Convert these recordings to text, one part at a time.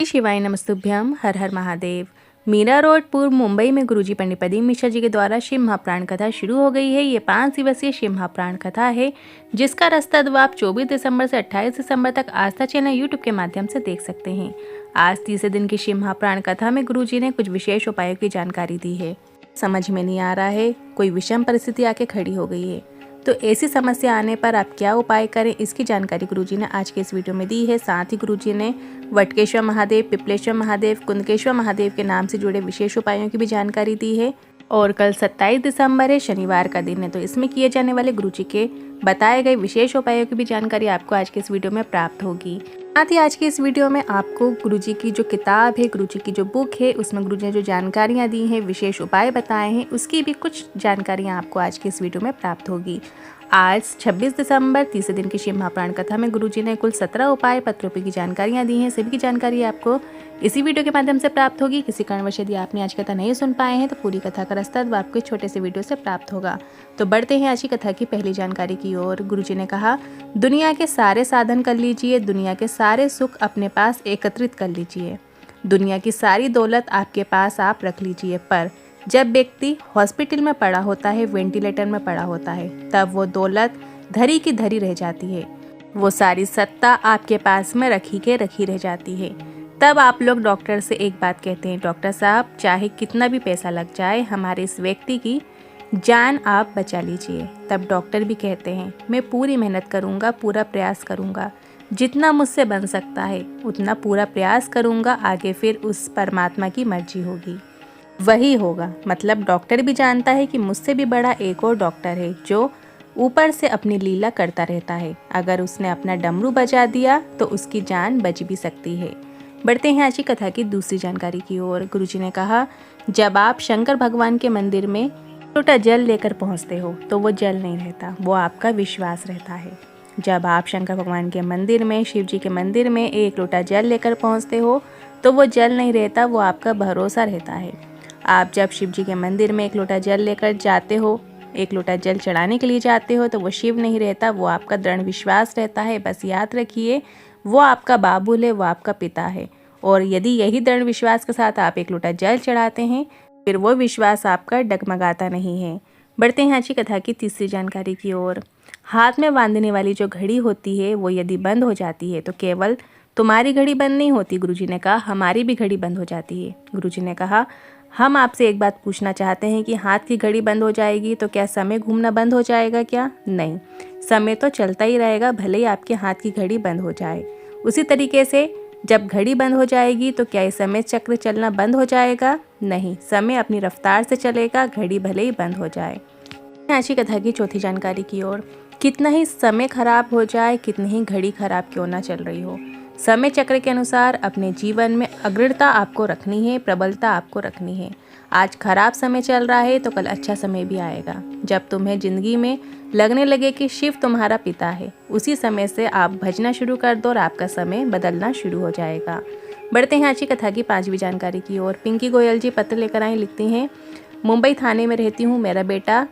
शिवाय नमस्तुभ्यम। हर हर महादेव। मीरा रोड पूर्व मुंबई में गुरुजी पंडित प्रदीप मिश्रा जी के द्वारा शिव महाप्राण कथा शुरू हो गई है। ये 5 दिवसीय शिव महाप्राण कथा है, जिसका रास्ता आप 24 दिसंबर से 28 दिसंबर तक आस्था चैनल यूट्यूब के माध्यम से देख सकते हैं। आज तीसरे दिन की शिव महाप्राण कथा में गुरुजी ने कुछ विशेष उपायों की जानकारी दी है। समझ में नहीं आ रहा है, कोई विषम परिस्थिति आके खड़ी हो गई है, तो ऐसी समस्या आने पर आप क्या उपाय करें, इसकी जानकारी गुरुजी ने आज के इस वीडियो में दी है। साथ ही गुरुजी ने वटकेश्वर महादेव, पिपलेश्वर महादेव, कुंदकेश्वर महादेव के नाम से जुड़े विशेष उपायों की भी जानकारी दी है। और कल 27 दिसंबर है, शनिवार का दिन है, तो इसमें किए जाने वाले गुरुजी के बताए गए विशेष उपायों की भी जानकारी आपको आज के इस वीडियो में प्राप्त होगी। साथ ही आज की इस वीडियो में आपको गुरुजी की जो किताब है, गुरुजी की जो बुक है, उसमें गुरुजी ने जो जानकारियाँ दी हैं, विशेष उपाय बताए हैं, उसकी भी कुछ जानकारियाँ आपको आज की इस वीडियो में प्राप्त होगी। आज 26 दिसंबर तीसरे दिन की शिव महाप्राण कथा में गुरुजी ने कुल 17 उपाय पत्रों की जानकारियाँ दी हैं। सभी की जानकारी आपको इसी वीडियो के माध्यम से प्राप्त होगी। किसी कारणवश यदि आपने आज कथा नहीं सुन पाए हैं तो पूरी कथा का रास्ता आपको छोटे से वीडियो से प्राप्त होगा। तो बढ़ते हैं आज की कथा की पहली जानकारी की ओर। गुरुजी ने कहा, दुनिया के सारे साधन कर लीजिए, दुनिया के सारे सुख अपने पास एकत्रित कर लीजिए, दुनिया की सारी दौलत आपके पास आप रख लीजिए, पर जब व्यक्ति हॉस्पिटल में पड़ा होता है, वेंटिलेटर में पड़ा होता है, तब वो दौलत धरी की धरी रह जाती है, वो सारी सत्ता आपके पास में रखी के रखी रह जाती है। तब आप लोग डॉक्टर से एक बात कहते हैं, डॉक्टर साहब चाहे कितना भी पैसा लग जाए, हमारे इस व्यक्ति की जान आप बचा लीजिए। तब डॉक्टर भी कहते हैं, मैं पूरी मेहनत करूँगा, पूरा प्रयास करूँगा, जितना मुझसे बन सकता है उतना पूरा प्रयास करूँगा, आगे फिर उस परमात्मा की मर्जी होगी, वही होगा। मतलब डॉक्टर भी जानता है कि मुझसे भी बड़ा एक और डॉक्टर है जो ऊपर से अपनी लीला करता रहता है। अगर उसने अपना डमरू बजा दिया तो उसकी जान बच भी सकती है। बढ़ते हैं आज की कथा की दूसरी जानकारी की ओर। गुरुजी ने कहा, जब आप शंकर भगवान के मंदिर में लोटा जल लेकर पहुंचते हो तो वो जल नहीं रहता, वो आपका विश्वास रहता है। जब आप शंकर भगवान के मंदिर में, शिव जी के मंदिर में एक लोटा जल लेकर पहुंचते हो तो वो जल नहीं रहता, वो आपका भरोसा रहता है। आप जब शिव जी के मंदिर में एक लोटा जल लेकर जाते हो, एक लोटा जल चढ़ाने के लिए जाते हो, तो वो शिव नहीं रहता, वो आपका दृढ़ विश्वास रहता है। बस याद रखिए, वो आपका बाबुल है, वो आपका पिता है। और यदि यही दृढ़ विश्वास के साथ आप एक लोटा जल चढ़ाते हैं, फिर वो विश्वास आपका डगमगाता नहीं है। बढ़ते हैं आज की कथा की तीसरी जानकारी की ओर। हाथ में बांधने वाली जो घड़ी होती है, वो यदि बंद हो जाती है तो केवल तुम्हारी घड़ी बंद नहीं होती, गुरुजी ने कहा, हमारी भी घड़ी बंद हो जाती है। गुरुजी ने कहा, हम आपसे एक बात पूछना चाहते हैं कि हाथ की घड़ी बंद हो जाएगी तो क्या समय घूमना बंद हो जाएगा क्या? नहीं, समय तो चलता ही रहेगा, भले ही आपके हाथ की घड़ी बंद हो जाए। उसी तरीके से जब घड़ी बंद हो जाएगी तो क्या इस समय चक्र चलना बंद हो जाएगा? नहीं, समय अपनी रफ्तार से चलेगा, घड़ी भले ही बंद हो जाए। आज की कथा की चौथी जानकारी की ओर। कितना ही समय खराब हो जाए, कितनी ही घड़ी खराब क्यों ना चल रही हो, समय चक्र के अनुसार अपने जीवन में अग्रता आपको रखनी है, प्रबलता आपको रखनी है। आज खराब समय चल रहा है तो कल अच्छा समय भी आएगा। जब तुम्हें जिंदगी में लगने लगे कि शिव तुम्हारा पिता है, उसी समय से आप भजना शुरू कर दो और आपका समय बदलना शुरू हो जाएगा। बढ़ते हैं आज की कथा की पांचवी जानकारी की ओर। पिंकी गोयल जी पत्र लेकर आई, लिखती हैं, मुंबई थाने में रहती हूँ, मेरा बेटा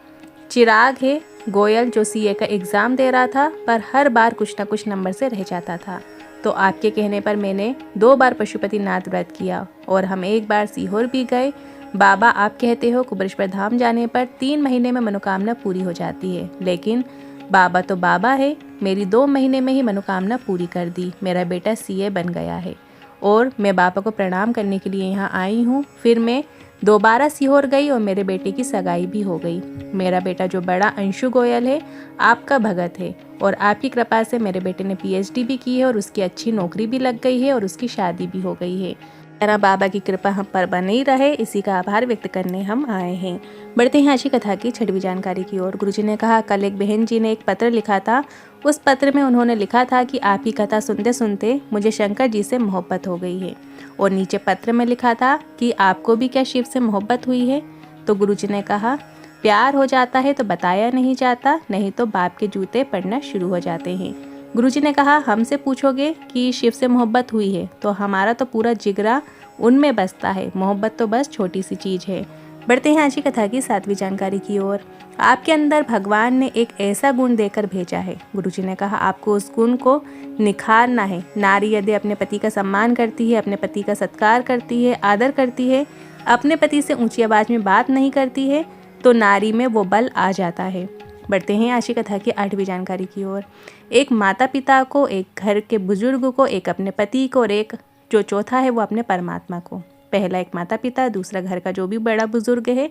चिराग है गोयल जो सीए का एग्ज़ाम दे रहा था, पर हर बार कुछ न कुछ नंबर से रह जाता था। तो आपके कहने पर मैंने 2 बार पशुपतिनाथ व्रत किया और हम 1 बार सीहोर भी गए। बाबा, आप कहते हो कुबेरेश्वर धाम जाने पर 3 महीने में मनोकामना पूरी हो जाती है, लेकिन बाबा तो बाबा है, मेरी 2 महीने में ही मनोकामना पूरी कर दी। मेरा बेटा सीए बन गया है और मैं बाबा को प्रणाम करने के लिए यहाँ आई हूँ। फिर मैं दोबारा सीहोर गई और मेरे बेटे की सगाई भी हो गई। मेरा बेटा जो बड़ा अंशु गोयल है, आपका भगत है और आपकी कृपा से मेरे बेटे ने पीएचडी भी की है और उसकी अच्छी नौकरी भी लग गई है और उसकी शादी भी हो गई है। तेरा बाबा की कृपा हम पर बनी रहे, इसी का आभार व्यक्त करने हम आए हैं। बढ़ते हैं आज की कथा की छठवीं जानकारी की ओर। गुरुजी ने कहा, कल एक बहन जी ने एक पत्र लिखा था। उस पत्र में उन्होंने लिखा था कि आपकी कथा सुनते सुनते मुझे शंकर जी से मोहब्बत हो गई है। और नीचे पत्र में लिखा था कि आपको भी क्या शिव से मोहब्बत हुई है? तो गुरुजी ने कहा, प्यार हो जाता है तो बताया नहीं जाता, नहीं तो बाप के जूते पड़ना शुरू हो जाते हैं। गुरुजी ने कहा, हमसे पूछोगे कि शिव से मोहब्बत हुई है तो हमारा तो पूरा जिगरा उनमें बसता है। मोहब्बत तो बस छोटी सी चीज़ है, बढ़ते हैं आज की कथा की 7वीं जानकारी की ओर। आपके अंदर भगवान ने एक ऐसा गुण देकर भेजा है। गुरुजी ने कहा आपको उस गुण को निखारना है। नारी यदि अपने पति का सम्मान करती है, अपने पति का सत्कार करती है, आदर करती है, अपने पति से ऊंची आवाज में बात नहीं करती है, तो नारी में वो बल आ जाता है। बढ़ते हैं आज की कथा की 8वीं जानकारी की ओर। एक माता पिता को, एक घर के बुजुर्ग को, एक अपने पति को और एक जो चौथा है वो अपने परमात्मा को। पहला एक माता पिता, दूसरा घर का जो भी बड़ा बुजुर्ग है,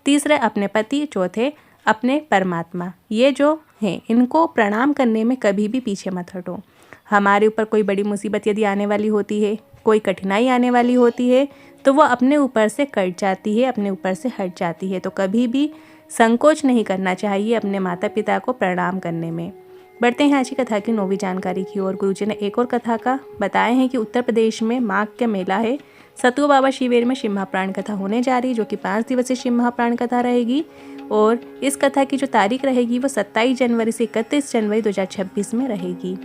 तीसरा अपने पति, चौथे अपने परमात्मा। ये जो हैं इनको प्रणाम करने में कभी भी पीछे मत हटो। हमारे ऊपर कोई बड़ी मुसीबत यदि आने वाली होती है, कोई कठिनाई आने वाली होती है, तो वो अपने ऊपर से कट जाती है, अपने ऊपर से हट जाती है। तो कभी भी संकोच नहीं करना चाहिए अपने माता पिता को प्रणाम करने में। बढ़ते हैं आज की कथा की 9वीं जानकारी की ओर। गुरुजी ने एक और कथा का बताया है कि उत्तर प्रदेश में माघ का मेला है। सतु बाबा शिविर में शिव महाप्राण कथा होने जा रही, जो कि 5 दिवसीय शिव महाप्राण कथा रहेगी। और इस कथा की जो तारीख रहेगी वो 27 जनवरी से 31 जनवरी 2026 में रहेगी।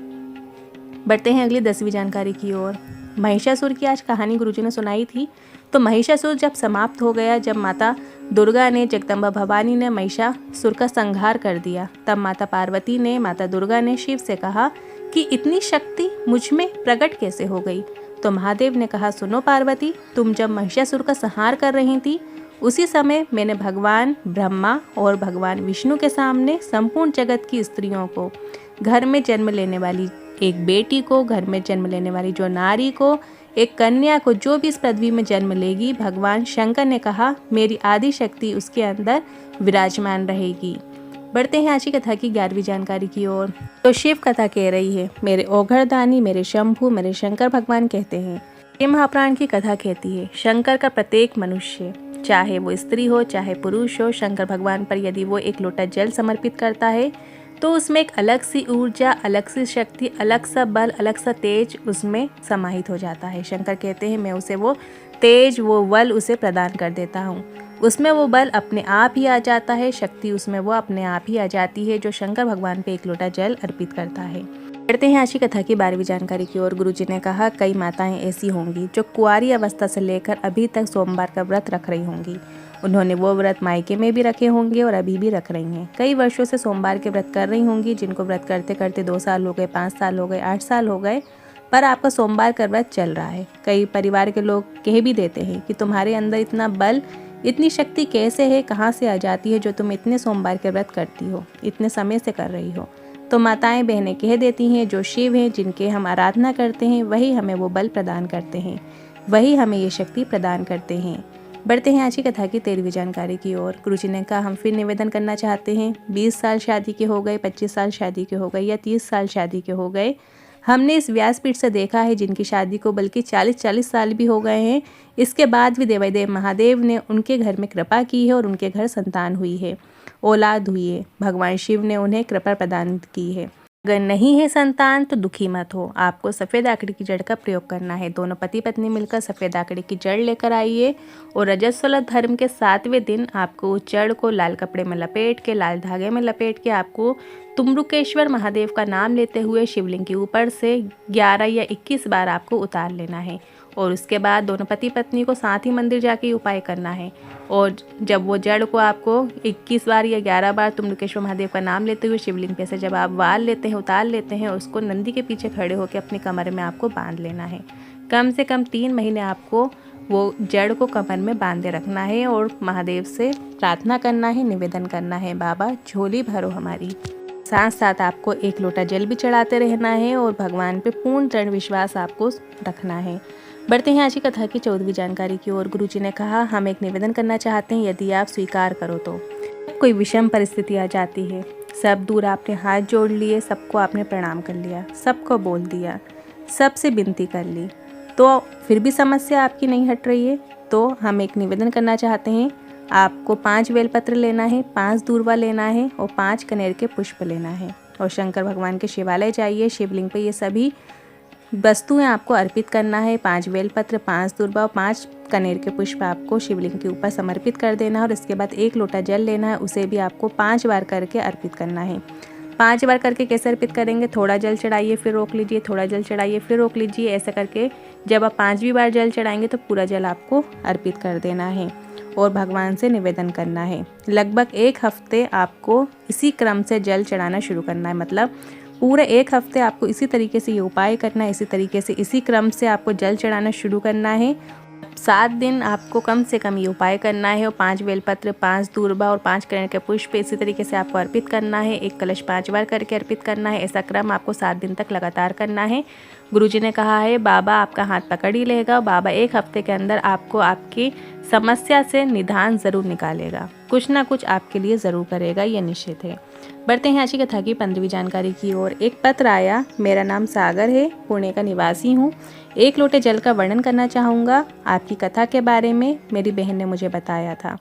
बढ़ते हैं अगली 10वीं जानकारी की ओर। महिषासुर की आज कहानी गुरुजी ने सुनाई थी। तो महिषासुर जब समाप्त हो गया, जब माता दुर्गा ने, जगदम्बा भवानी ने महिषासुर का संहार कर दिया, तब माता पार्वती ने, माता दुर्गा ने शिव से कहा कि इतनी शक्ति मुझ में प्रकट कैसे हो गई। तो महादेव ने कहा सुनो पार्वती, तुम जब महिषासुर का संहार कर रही थी, उसी समय मैंने भगवान ब्रह्मा और भगवान विष्णु के सामने संपूर्ण जगत की स्त्रियों को, घर में जन्म लेने वाली एक बेटी को, घर में जन्म लेने वाली जो नारी को, एक कन्या को, जो भी इस पृथ्वी में जन्म लेगी, भगवान शंकर ने कहा मेरी आदि शक्ति उसके अंदर विराजमान रहेगी। बढ़ते हैं आज की कथा की 11वीं जानकारी की ओर। तो शिव कथा कह रही है मेरे ओघरदानी, मेरे शंभु, मेरे शंकर भगवान कहते हैं। ये महाप्राण की कथा कहती है शंकर का प्रत्येक मनुष्य, चाहे वो स्त्री हो चाहे पुरुष हो, शंकर भगवान पर यदि वो एक लोटा जल समर्पित करता है तो उसमें एक अलग सी ऊर्जा, अलग सी शक्ति, अलग सा बल, अलग सा तेज उसमें समाहित हो जाता है। शंकर कहते हैं मैं उसे वो तेज, वो बल उसे प्रदान कर देता हूँ। उसमें वो बल अपने आप ही आ जाता है, शक्ति उसमें वो अपने आप ही आ जाती है, जो शंकर भगवान पे एक लोटा जल अर्पित करता है। बढ़ते हैं आज की कथा की 12वीं जानकारी की ओर। गुरुजी ने कहा कई माताएं ऐसी होंगी जो कुंवारी अवस्था से लेकर अभी तक सोमवार का व्रत रख रही होंगी। उन्होंने वो व्रत मायके में भी रखे होंगे और अभी भी रख रही हैं। कई वर्षों से सोमवार के व्रत कर रही होंगी, जिनको व्रत करते करते 2 साल हो गए, 5 साल हो गए, 8 साल हो गए, पर आपका सोमवार का व्रत चल रहा है। कई परिवार के लोग कह भी देते हैं कि तुम्हारे अंदर इतना बल, इतनी शक्ति कैसे है, कहाँ से आ जाती है जो तुम इतने सोमवार के व्रत करती हो, इतने समय से कर रही हो। तो माताएं बहनें कह देती हैं जो शिव हैं, जिनके हम आराधना करते हैं, वही हमें वो बल प्रदान करते हैं, वही हमें ये शक्ति प्रदान करते हैं। बढ़ते हैं आज की कथा की 13वीं जानकारी की ओर। गुरुजी ने कहा हम फिर निवेदन करना चाहते हैं। 20 साल शादी के हो गए, 25 साल शादी के हो गए या 30 साल शादी के हो गए, हमने इस व्यासपीठ से देखा है जिनकी शादी को बल्कि 40-40 साल भी हो गए हैं, इसके बाद भी देवादेव महादेव ने उनके घर में कृपा की है और उनके घर संतान हुई है, औलाद हुई है। भगवान शिव ने उन्हें कृपा प्रदान की है। अगर नहीं है संतान तो दुखी मत हो, आपको सफ़ेद आकड़ी की जड़ का प्रयोग करना है। दोनों पति पत्नी मिलकर सफ़ेद आकड़ी की जड़ लेकर आइए और रजस्वला धर्म के 7वें दिन आपको उस जड़ को लाल कपड़े में लपेट के, लाल धागे में लपेट के आपको तुम्रुकेश्वर महादेव का नाम लेते हुए शिवलिंग के ऊपर से 11 या 21 बार आपको उतार लेना है। और उसके बाद दोनों पति पत्नी को साथ ही मंदिर जाके उपाय करना है। और जब वो जड़ को आपको 21 बार या 11 बार तुम्रुकेश्वर महादेव का नाम लेते हुए शिवलिंग पे से जब आप वाल लेते हैं, उतार लेते हैं, उसको नंदी के पीछे खड़े होकर अपनी कमर में आपको बांध लेना है। कम से कम 3 महीने आपको वो जड़ को कमर में बांधे रखना है और महादेव से प्रार्थना करना है, निवेदन करना है, बाबा झोली भरो हमारी। साथ साथ आपको 1 लोटा जल भी चढ़ाते रहना है और भगवान पे पूर्ण दृढ़ विश्वास आपको रखना है। बढ़ते हैं आज की कथा की 14वीं जानकारी की ओर। गुरुजी ने कहा हम एक निवेदन करना चाहते हैं, यदि आप स्वीकार करो तो। कोई विषम परिस्थिति आ जाती है, सब दूर आपने हाथ जोड़ लिए, सबको आपने प्रणाम कर लिया, सबको बोल दिया, सबसे विनती कर ली, तो फिर भी समस्या आपकी नहीं हट रही है, तो हम एक निवेदन करना चाहते हैं। आपको 5 बेलपत्र लेना है, 5 दूर्वा लेना है और 5 कनेर के पुष्प लेना है और शंकर भगवान के शिवालय जाइए, शिवलिंग पे ये सभी वस्तुएं आपको अर्पित करना है। 5 बेलपत्र, 5 दूर्वा और 5 कनेर के पुष्प आपको शिवलिंग के ऊपर समर्पित कर देना है और इसके बाद 1 लोटा जल लेना है, उसे भी आपको 5 बार करके अर्पित करना है। 5 बार करके कैसे अर्पित करेंगे, थोड़ा जल चढ़ाइए फिर रोक लीजिए, थोड़ा जल चढ़ाइए फिर रोक लीजिए, ऐसा करके जब आप 5वीं बार जल चढ़ाएंगे तो पूरा जल आपको अर्पित कर देना है। और भगवान से निवेदन करना है। लगभग 1 हफ्ते आपको इसी क्रम से जल चढ़ाना शुरू करना है, मतलब पूरे 1 हफ्ते आपको इसी तरीके से ये उपाय करना है, इसी तरीके से इसी क्रम से आपको जल चढ़ाना शुरू करना है। 7 दिन आपको कम से कम ये उपाय करना है और 5 बेलपत्र, 5 दूर्बा और 5 कनेर के पुष्प इसी तरीके से आपको अर्पित करना है। 1 कलश 5 बार करके अर्पित करना है। ऐसा क्रम आपको 7 दिन तक लगातार करना है। गुरुजी ने कहा है बाबा आपका हाथ पकड़ ही लेगा। बाबा 1 हफ्ते के अंदर आपको आपकी समस्या से निदान ज़रूर निकालेगा, कुछ ना कुछ आपके लिए ज़रूर करेगा, ये निश्चित है। बढ़ते हैं आज की कथा की 15वीं जानकारी की ओर। एक पत्र आया, मेरा नाम सागर है, पुणे का निवासी हूँ। 1 लोटे जल का वर्णन करना चाहूँगा आपकी कथा के बारे में। मेरी बहन ने मुझे बताया था।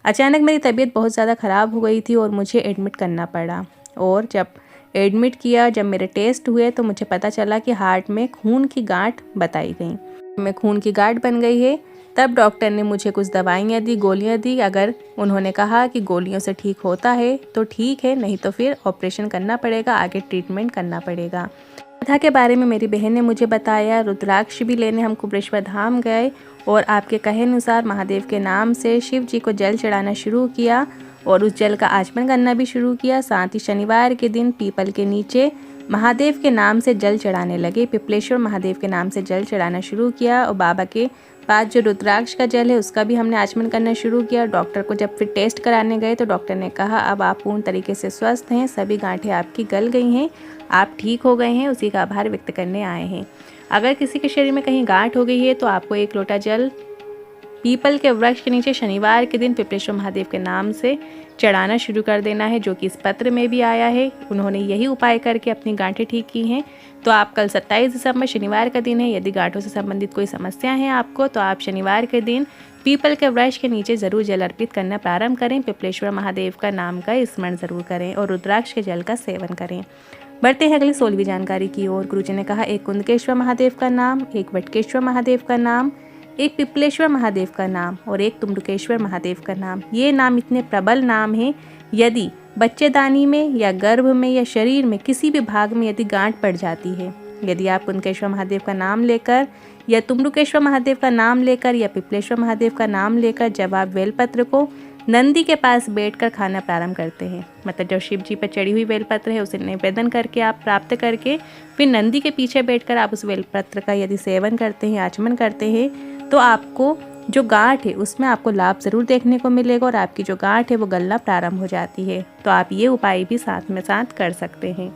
अचानक मेरी तबीयत बहुत ज़्यादा ख़राब हो गई थी और मुझे एडमिट करना पड़ा। और जब एडमिट किया, जब मेरे टेस्ट हुए तो मुझे पता चला कि हार्ट में खून की गांठ बताई गई। में खून की गांठ बन गई है। तब डॉक्टर ने मुझे कुछ दवाइयाँ दी, गोलियाँ दी। अगर उन्होंने कहा कि गोलियों से ठीक होता है तो ठीक है, नहीं तो फिर ऑपरेशन करना पड़ेगा, आगे ट्रीटमेंट करना पड़ेगा। कथा के बारे में मेरी बहन ने मुझे बताया। रुद्राक्ष भी लेने हम कुबेश्वर धाम गए और आपके कहे अनुसार महादेव के नाम से शिव जी को जल चढ़ाना शुरू किया और उस जल का आचमन करना भी शुरू किया। साथ ही शनिवार के दिन पीपल के नीचे महादेव के नाम से जल चढ़ाने लगे। पिपलेश्वर महादेव के नाम से जल चढ़ाना शुरू किया और बाबा के पास जो रुद्राक्ष का जल है उसका भी हमने आचमन करना शुरू किया। डॉक्टर को जब फिर टेस्ट कराने गए तो डॉक्टर ने कहा अब आप पूर्ण तरीके से स्वस्थ हैं, सभी गांठें आपकी गल गई हैं, आप ठीक हो गए हैं, उसी का आभार व्यक्त करने आए हैं। अगर किसी के शरीर में कहीं गांठ हो गई है तो आपको 1 लोटा जल पीपल के वृक्ष के नीचे शनिवार के दिन पिपलेश्वर महादेव के नाम से चढ़ाना शुरू कर देना है, जो कि इस पत्र में भी आया है। उन्होंने यही उपाय करके अपनी गांठें ठीक की हैं। तो आप कल 27 दिसंबर शनिवार का दिन है, यदि गांठों से संबंधित कोई समस्या है आपको तो आप शनिवार के दिन पीपल के वृक्ष के नीचे ज़रूर जल अर्पित करना प्रारंभ करें। पिपलेश्वर महादेव का नाम का स्मरण ज़रूर करें और रुद्राक्ष के जल का सेवन करें। बढ़ते हैं अगली 16वीं जानकारी की ओर। गुरुजी ने कहा 1 कुंदकेश्वर महादेव का नाम, 1 वटकेश्वर महादेव का नाम, 1 पिपलेश्वर महादेव का नाम और 1 तुम्बकेश्वर महादेव का नाम। ये नाम इतने प्रबल नाम हैं, यदि बच्चेदानी में या गर्भ में या शरीर में किसी भी भाग में यदि गांठ पड़ जाती है, यदि आप कुंदकेश्वर महादेव का नाम लेकर या तुम्बकेश्वर महादेव का नाम लेकर या पिपलेश्वर महादेव का नाम लेकर जब आप बेलपत्र को नंदी के पास बैठकर खाना प्रारंभ करते हैं, मतलब जब शिव जी पर चढ़ी हुई बेलपत्र है उसे निवेदन करके आप प्राप्त करके फिर नंदी के पीछे बैठकर आप उस बेलपत्र का यदि सेवन करते हैं, आचमन करते हैं, तो आपको जो गांठ है उसमें आपको लाभ ज़रूर देखने को मिलेगा और आपकी जो गांठ है वो गलना प्रारंभ हो जाती है। तो आप ये उपाय भी साथ में साथ कर सकते हैं।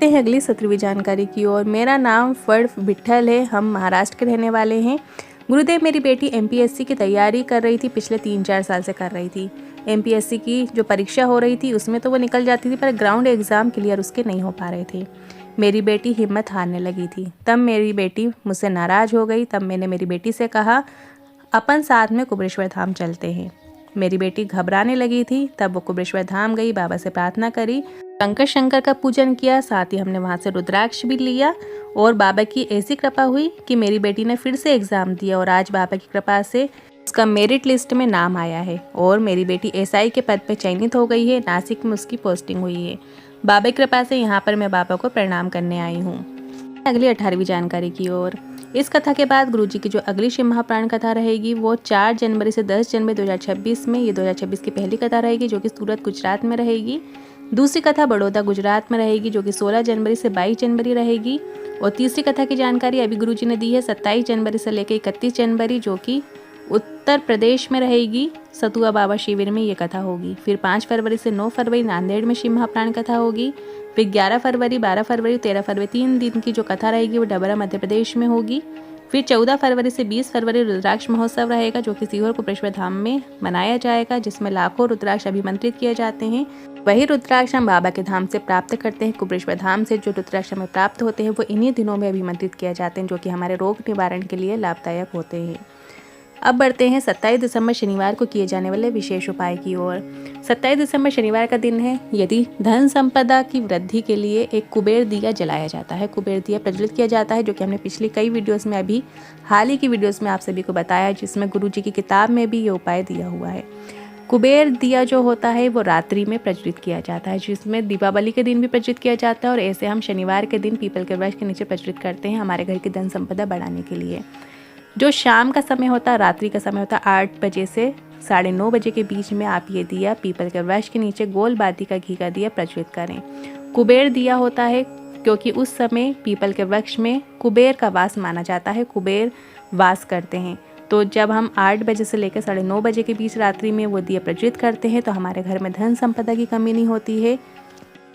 अगली 17वीं जानकारी की ओर। मेरा नाम फड़ विठल है, हम महाराष्ट्र के रहने वाले हैं। गुरुदेव, मेरी बेटी MPSC की तैयारी कर रही थी, पिछले 3-4 साल से कर रही थी। MPSC की जो परीक्षा हो रही थी उसमें तो वो निकल जाती थी, पर ग्राउंड एग्ज़ाम क्लियर उसके नहीं हो पा रहे थे। मेरी बेटी हिम्मत हारने लगी थी। तब मेरी बेटी मुझसे नाराज़ हो गई। तब मैंने मेरी बेटी से कहा अपन साथ में कुबेश्वर धाम चलते हैं। मेरी बेटी घबराने लगी थी। तब वो कुबेश्वर धाम गई, बाबा से प्रार्थना करी, शंकर का पूजन किया, साथ ही हमने वहाँ से रुद्राक्ष भी लिया और बाबा की ऐसी कृपा हुई कि मेरी बेटी ने फिर से एग्ज़ाम दिया और आज बाबा की कृपा से उसका मेरिट लिस्ट में नाम आया है और मेरी बेटी SI के पद पे चयनित हो गई है। नासिक में उसकी पोस्टिंग हुई है। बाबा की कृपा से यहाँ पर मैं बाबा को प्रणाम करने आई हूँ। अगली 18वीं जानकारी की ओर। इस कथा के बाद गुरुजी की जो अगली शिव महाप्राण कथा रहेगी वो 4 जनवरी से 10 जनवरी 2026 में, ये 2026 की पहली कथा रहेगी जो कि सूरत गुजरात में रहेगी। दूसरी कथा बड़ौदा गुजरात में रहेगी जो कि 16 जनवरी से 22 जनवरी रहेगी। और तीसरी कथा की जानकारी अभी गुरुजी ने दी है 27 जनवरी से लेकर 31 जनवरी जो कि उत्तर प्रदेश में रहेगी। सतुआ बाबा शिविर में ये कथा होगी। फिर 5 फरवरी से 9 फरवरी नांदेड़ में शिव महाप्राण कथा होगी। फिर 11 फरवरी, 12 फरवरी, 13 फरवरी 3 दिन की जो कथा रहेगी वो डबरा मध्य प्रदेश में होगी। फिर 14 फरवरी से 20 फरवरी रुद्राक्ष महोत्सव रहेगा जो कि सीहोर कुबेश्वर धाम में मनाया जाएगा, जिसमें लाखों रुद्राक्ष अभिमंत्रित किए जाते हैं। वही रुद्राक्ष हम बाबा के धाम से प्राप्त करते हैं। कुबेश्वर धाम से जो रुद्राक्ष हमें प्राप्त होते हैं वो इन्हीं दिनों में अभिमंत्रित किए जाते हैं, जो कि हमारे रोग निवारण के लिए लाभदायक होते हैं। अब बढ़ते हैं 27 दिसंबर शनिवार को किए जाने वाले विशेष उपाय की ओर। 27 दिसंबर शनिवार का दिन है। यदि धन संपदा की वृद्धि के लिए एक कुबेर दिया जलाया जाता है, कुबेर दिया प्रज्वलित किया जाता है, जो कि हमने पिछली कई वीडियोस में, अभी हाल ही की वीडियोस में आप सभी को बताया, जिसमें गुरुजी की किताब में भी ये उपाय दिया हुआ है। कुबेर दिया जो होता है वो रात्रि में प्रज्वलित किया जाता है, जिसमें दीपावली के दिन भी प्रज्वलित किया जाता है और ऐसे हम शनिवार के दिन पीपल के वृक्ष के नीचे प्रज्वलित करते हैं हमारे घर की धन संपदा बढ़ाने के लिए। जो शाम का समय होता है, रात्रि का समय होता है 8 बजे से 9:30 बजे के बीच में आप ये दिया पीपल के वृक्ष के नीचे गोल बाती का घी का दिया प्रज्वलित करें। कुबेर दिया होता है क्योंकि उस समय पीपल के वृक्ष में कुबेर का वास माना जाता है, कुबेर वास करते हैं। तो जब हम 8 बजे से लेकर 9:30 बजे के बीच रात्रि में वो दिया प्रज्वलित करते हैं तो हमारे घर में धन संपदा की कमी नहीं होती है,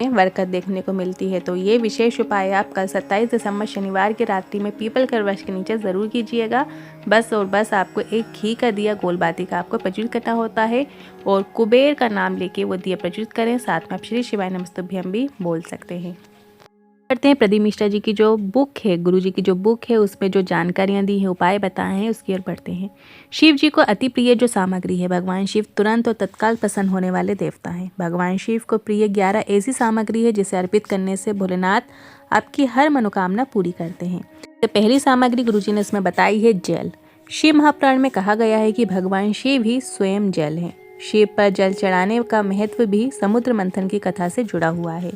बरकत देखने को मिलती है। तो ये विशेष उपाय आप कल 27 दिसंबर शनिवार की रात्रि में पीपल के वृक्ष के नीचे ज़रूर कीजिएगा। बस और बस आपको एक घी का दिया गोल बाती का आपको प्रज्वलित करना होता है और कुबेर का नाम लेके वो दिया प्रज्वलित करें। साथ में आप श्री शिवाय नमस्तुभ्यम भी बोल सकते हैं। करते हैं प्रदीप मिश्रा जी की जो बुक है, गुरु जी की जो बुक है, उसमें जो जानकारियाँ दी हैं, उपाय बताए हैं, उसकी ओर बढ़ते हैं। शिव जी को अति प्रिय जो सामग्री है, भगवान शिव तुरंत और तत्काल प्रसन्न होने वाले देवता हैं। भगवान शिव को प्रिय 11 ऐसी सामग्री है जिसे अर्पित करने से भोलेनाथ आपकी हर मनोकामना पूरी करते हैं। तो पहली सामग्री गुरु जी ने इसमें बताई है जल। शिव महापुराण में कहा गया है कि भगवान शिव ही स्वयं जल है। शिव पर जल चढ़ाने का महत्व भी समुद्र मंथन की कथा से जुड़ा हुआ है।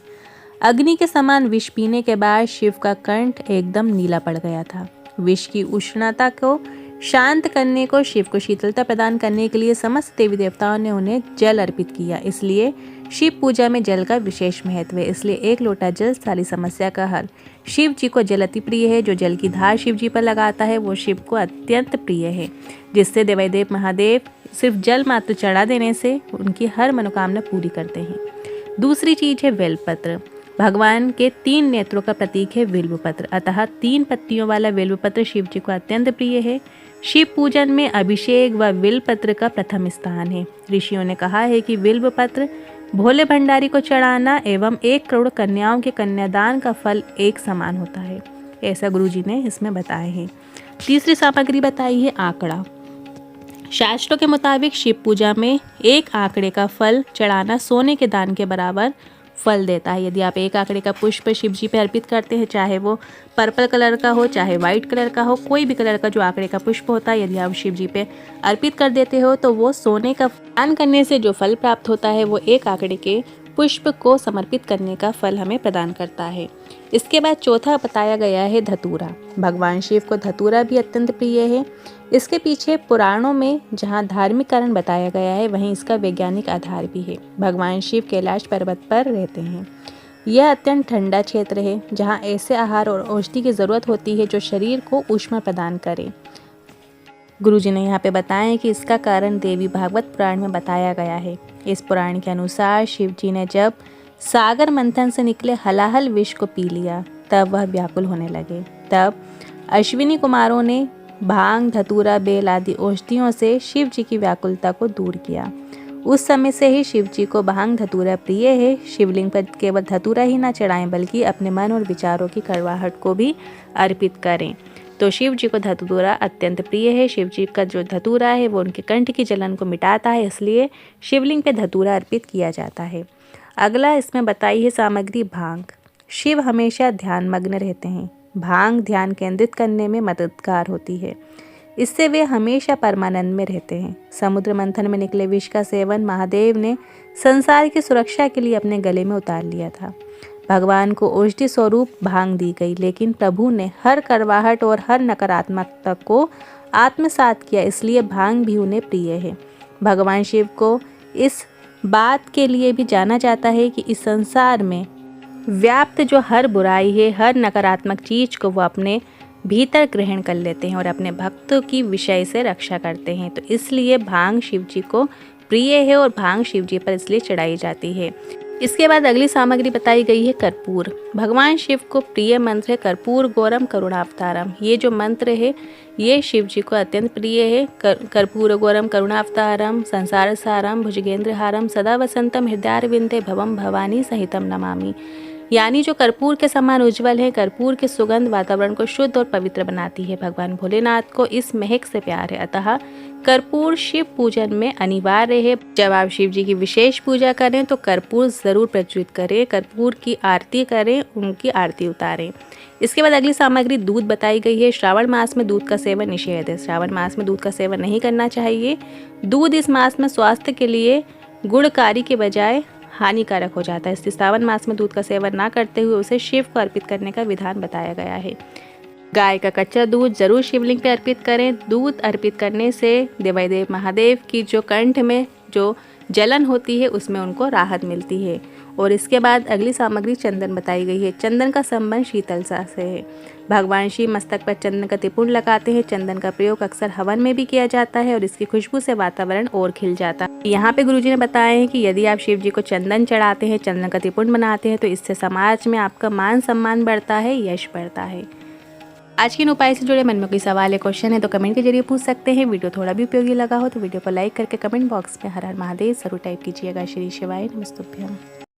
अग्नि के समान विष पीने के बाद शिव का कंठ एकदम नीला पड़ गया था। विष की उष्णता को शांत करने को, शिव को शीतलता प्रदान करने के लिए समस्त देवी देवताओं ने उन्हें जल अर्पित किया। इसलिए शिव पूजा में जल का विशेष महत्व है। इसलिए 1 लोटा जल सारी समस्या का हल। शिव जी को जल अति प्रिय है। जो जल की धार शिव जी पर लगाता है वो शिव को अत्यंत प्रिय है, जिससे देवादेव महादेव सिर्फ जल मात्र चढ़ा देने से उनकी हर मनोकामना पूरी करते हैं। दूसरी चीज है बेलपत्र। भगवान के 3 नेत्रों का प्रतीक है बिल्वपत्र, अतः 3 पत्तियों वाला बिल्वपत्र शिव जी को अत्यंत प्रिय है। शिव पूजन में अभिषेक व बिल्वपत्र का प्रथम स्थान है। ऋषियों ने कहा है कि बिल्वपत्र भोले भंडारी को चढ़ाना एवं 1 करोड़ कन्याओं के कन्यादान का फल एक समान होता है, ऐसा गुरु जी ने इसमें बताए हैं। तीसरी सामग्री बताई है आंकड़ा। शास्त्रों के मुताबिक शिव पूजा में 1 आंकड़े का फल चढ़ाना सोने के दान के बराबर फल देता है। यदि आप 1 आंकड़े का पुष्प शिव जी पे अर्पित करते हैं, चाहे वो पर्पल कलर का हो, चाहे वाइट कलर का हो, कोई भी कलर का जो आंकड़े का पुष्प होता है, यदि आप शिव जी पे अर्पित कर देते हो तो वो सोने का दान करने से जो फल प्राप्त होता है वो 1 आंकड़े के पुष्प को समर्पित करने का फल हमें प्रदान करता है। इसके बाद चौथा बताया गया है धतूरा। भगवान शिव को धतूरा भी अत्यंत प्रिय है। इसके पीछे पुराणों में जहाँ धार्मिक कारण बताया गया है, वहीं इसका वैज्ञानिक आधार भी है। भगवान शिव कैलाश पर्वत पर रहते हैं। यह अत्यंत ठंडा क्षेत्र है जहाँ ऐसे आहार और औषधि की जरूरत होती है जो शरीर को ऊष्मा प्रदान करे। गुरु जी ने यहाँ पे बताया कि इसका कारण देवी भागवत पुराण में बताया गया है। इस पुराण के अनुसार शिव जी ने जब सागर मंथन से निकले हलाहल विष को पी लिया, तब वह व्याकुल होने लगे। तब अश्विनी कुमारों ने भांग, धतूरा, बेल आदि औषधियों से शिव जी की व्याकुलता को दूर किया। उस समय से ही शिव जी को भांग धतूरा प्रिय है। शिवलिंग पर केवल धतूरा ही ना चढ़ाएं, बल्कि अपने मन और विचारों की कड़वाहट को भी अर्पित करें। तो शिव जी को धतूरा अत्यंत प्रिय है। शिव जी का जो धतूरा है वो उनके कंठ की जलन को मिटाता है, इसलिए शिवलिंग पे धतूरा अर्पित किया जाता है। अगला इसमें बताई है सामग्री भांग। शिव हमेशा ध्यान मग्न रहते हैं। भांग ध्यान केंद्रित करने में मददगार होती है। इससे वे हमेशा परमानंद में रहते हैं। समुद्र मंथन में निकले विष का सेवन महादेव ने संसार की सुरक्षा के लिए अपने गले में उतार लिया था। भगवान को औषधि स्वरूप भांग दी गई, लेकिन प्रभु ने हर कड़वाहट और हर नकारात्मकता को आत्मसात किया, इसलिए भांग भी उन्हें प्रिय है। भगवान शिव को इस बात के लिए भी जाना जाता है कि इस संसार में व्याप्त जो हर बुराई है, हर नकारात्मक चीज को वो अपने भीतर ग्रहण कर लेते हैं और अपने भक्तों की विषय से रक्षा करते हैं। तो इसलिए भांग शिव जी को प्रिय है और भांग शिव जी पर इसलिए चढ़ाई जाती है। इसके बाद अगली सामग्री बताई गई है कर्पूर। भगवान शिव को प्रिय मंत्र है कर्पूर गौरम करुणावतारम। ये जो मंत्र है ये शिव जी को अत्यंत प्रिय है। कर्पूर गौरम करुणावतारम संसार सारम भुजगेंद्र हारम सदा वसंतम हृदयारविंदे भवम भवानी सहितम नमामि। यानी जो कर्पूर के समान उज्जवल है। कर्पूर की सुगंध वातावरण को शुद्ध और पवित्र बनाती है। भगवान भोलेनाथ को इस महक से प्यार है, अतः कर्पूर शिव पूजन में अनिवार्य है। जब आप शिव जी की विशेष पूजा करें तो कर्पूर जरूर प्रज्वलित करें, कर्पूर की आरती करें, उनकी आरती उतारें। इसके बाद अगली सामग्री दूध बताई गई है। श्रावण मास में दूध का सेवन निषेध है। श्रावण मास में दूध का सेवन नहीं करना चाहिए। दूध इस मास में स्वास्थ्य के लिए गुणकारी के बजाय हानिकारक हो जाता है, इसलिए श्रावण मास में दूध का सेवन ना करते हुए उसे शिव को अर्पित करने का विधान बताया गया है। गाय का कच्चा दूध जरूर शिवलिंग पे अर्पित करें। दूध अर्पित करने से देवादिदेव महादेव की जो कंठ में जो जलन होती है उसमें उनको राहत मिलती है। और इसके बाद अगली सामग्री चंदन बताई गई है। चंदन का संबंध शीतलता से है। भगवान शिव मस्तक पर चंदन का त्रिपुंड लगाते हैं। चंदन का प्रयोग अक्सर हवन में भी किया जाता है और इसकी खुशबू से वातावरण और खिल जाता है। यहाँ पे गुरुजी ने बताया है कि यदि आप शिव जी को चंदन चढ़ाते हैं, चंदन का त्रिपुंड बनाते हैं तो इससे समाज में आपका मान सम्मान बढ़ता है, यश बढ़ता है। आज के इन उपाय से जुड़े मन में कोई सवाल या क्वेश्चन है तो कमेंट के जरिए पूछ सकते हैं। वीडियो थोड़ा भी उपयोगी लगा हो तो वीडियो को लाइक करके कमेंट बॉक्स में हर हर महादेव जरूर टाइप कीजिएगा। श्री शिवाय नमस्तुभ्यम।